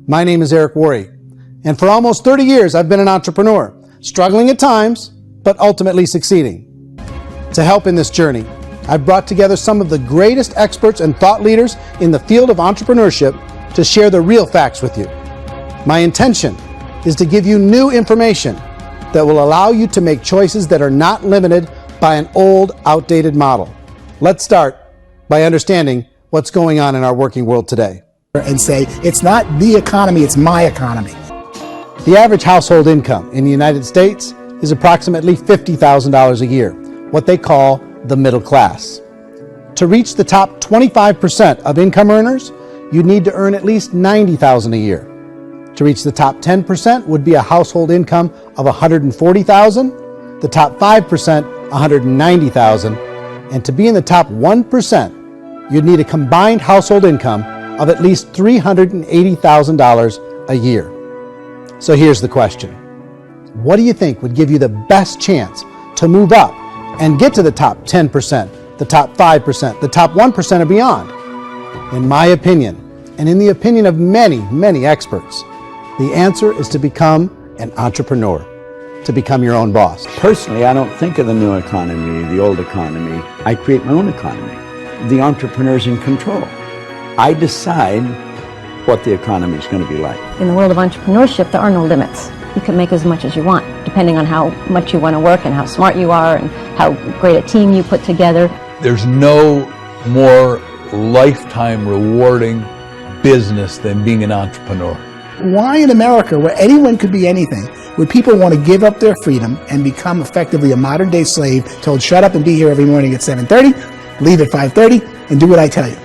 My name is Eric Worre, and for almost 30 years I've been an entrepreneur, struggling at times, but ultimately succeeding. To help in this journey, I've brought together some of the greatest experts and thought leaders in the field of entrepreneurship to share the real facts with you. My intention is to give you new information that will allow you to make choices that are not limited by an old, outdated model. Let's start by understanding what's going on in our working world today. And say, it's not the economy, it's my economy. The average household income in the United States is approximately $50,000 a year, what they call the middle class. To reach the top 25% of income earners, you need to earn at least $90,000 a year. To reach the top 10% would be a household income of $140,000, the top 5%, $190,000, and to be in the top 1%, you'd need a combined household income of at least $380,000 a year. So here's the question. What do you think would give you the best chance to move up and get to the top 10%, the top 5%, the top 1% or beyond? In my opinion, and in the opinion of many, many experts, the answer is to become an entrepreneur, to become your own boss. Personally, I don't think of the new economy, the old economy. I create my own economy. The entrepreneur's in control. I decide what the economy is going to be like. In the world of entrepreneurship, there are no limits. You can make as much as you want, depending on how much you want to work and how smart you are and how great a team you put together. There's no more lifetime rewarding business than being an entrepreneur. Why in America, where anyone could be anything, would people want to give up their freedom and become effectively a modern day slave, told shut up and be here every morning at 7:30, leave at 5:30, and do what I tell you?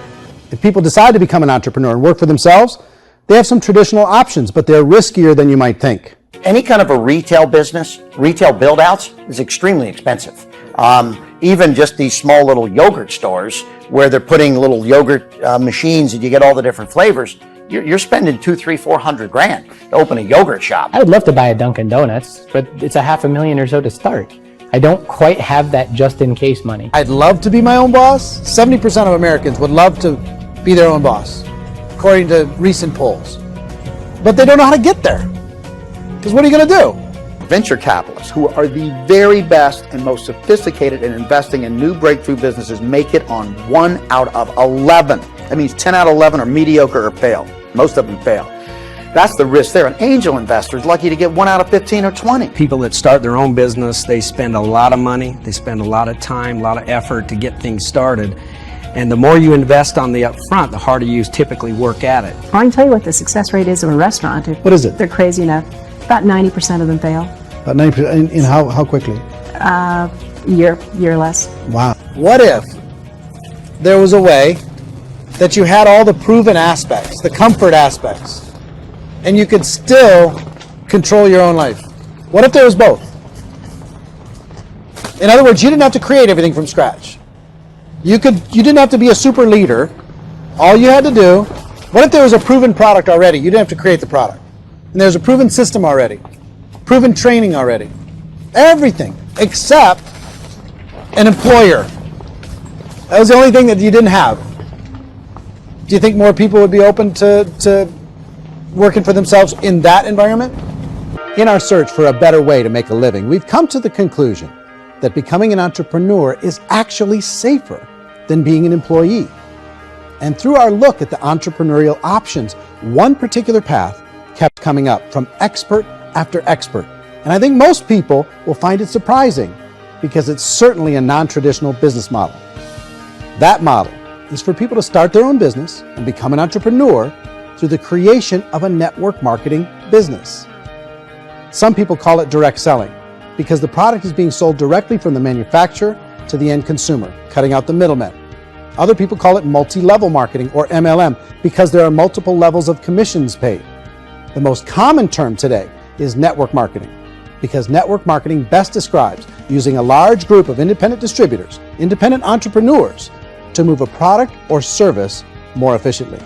If people decide to become an entrepreneur and work for themselves, they have some traditional options, but they're riskier than you might think. Any kind of a retail business, retail build-outs is extremely expensive. Even just these small little yogurt stores where they're putting little yogurt machines and you get all the different flavors, you're spending $200,000, $300,000, $400,000 to open a yogurt shop. I would love to buy a Dunkin' Donuts, but it's $500,000 or so to start. I don't quite have that just-in-case money. I'd love to be my own boss. 70% of Americans would love to be their own boss, according to recent polls. But they don't know how to get there. Because what are you going to do? Venture capitalists, who are the very best and most sophisticated in investing in new breakthrough businesses, make it on 1 out of 11. That means 10 out of 11 are mediocre or fail. Most of them fail. That's the risk there. An angel investor is lucky to get 1 out of 15 or 20. People that start their own business, they spend a lot of money, they spend a lot of time, a lot of effort to get things started. And the more you invest on the upfront, the harder you typically work at it. I can tell you what the success rate is of a restaurant. What is it? They're crazy enough. About 90% of them fail. About 90%, in how quickly? Year less. Wow. What if there was a way that you had all the proven aspects, the comfort aspects, and you could still control your own life? What if there was both? In other words, you didn't have to create everything from scratch. You didn't have to be a super leader. All you had to do, what if there was a proven product already? You didn't have to create the product. And there's a proven system already, proven training already. Everything except an employer. That was the only thing that you didn't have. Do you think more people would be open to working for themselves in that environment? In our search for a better way to make a living, we've come to the conclusion that becoming an entrepreneur is actually safer than being an employee. And through our look at the entrepreneurial options, one particular path kept coming up from expert after expert. And I think most people will find it surprising because it's certainly a non-traditional business model. That model is for people to start their own business and become an entrepreneur through the creation of a network marketing business. Some people call it direct selling because the product is being sold directly from the manufacturer to the end consumer, cutting out the middlemen. Other people call it multi-level marketing, or MLM, because there are multiple levels of commissions paid. The most common term today is network marketing, because network marketing best describes using a large group of independent distributors, independent entrepreneurs, to move a product or service more efficiently.